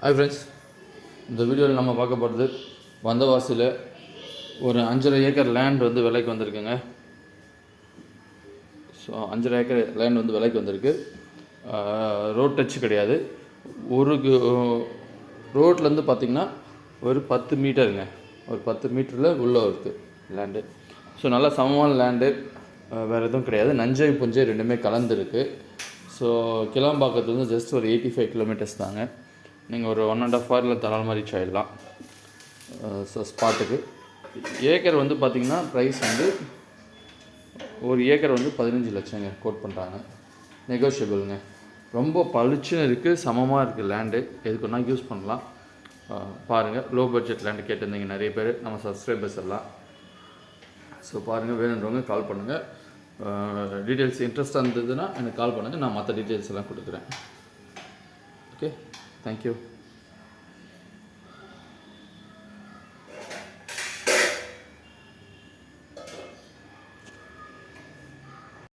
Hi friends, இந்த வீடியோவில் நம்ம பார்க்க போகிறது வந்தவாசியில் ஒரு 5.5 ஏக்கர் லேண்ட் வந்து விலைக்கு வந்திருக்குங்க. ஸோ 5.5 ஏக்கர் லேண்ட் வந்து விலைக்கு வந்திருக்கு. ரோட் டச் கிடையாது. ஒரு ரோட்லேருந்து பார்த்திங்கன்னா ஒரு 10 மீட்டருங்க, ஒரு 10 மீட்டரில் உள்ளே இருக்குது லேண்டு. ஸோ நல்லா சமமான லேண்டு, வேறு எதுவும் கிடையாது. நஞ்சை புஞ்சை ரெண்டுமே கலந்துருக்கு. ஸோ கிளம்பாக்கத்துலேருந்து ஜஸ்ட் ஒரு 85 கிலோமீட்டர்ஸ் தாங்க. நீங்கள் ஒரு 1.5 ஹவரில் தாராளமாக ரீச் ஆகிடலாம். ஸோ ஸ்பாட்டுக்கு ஏக்கர் வந்து பார்த்திங்கன்னா ப்ரைஸ் வந்து ஒரு ஏக்கர் வந்து 15 லட்சங்க கோட் பண்ணுறாங்க. நெகோஷியபிளுங்க. ரொம்ப பளிச்சுன்னு இருக்குது, சமமாக இருக்குது லேண்டு. எதுக்கு ஒன்றா யூஸ் பண்ணலாம். பாருங்கள், லோ பட்ஜெட் லேண்டு கேட்டிருந்தீங்க நிறைய பேர், நம்ம சப்ஸ்கிரைபர்ஸ் எல்லாம். ஸோ பாருங்கள், வேணுன்றவங்க கால் பண்ணுங்கள். டீட்டெயில்ஸ் இன்ட்ரெஸ்ட்டாக இருந்ததுன்னா எனக்கு கால் பண்ணுங்கள், நான் மற்ற டீட்டெயில்ஸ் எல்லாம் கொடுக்குறேன். Okay, thank you.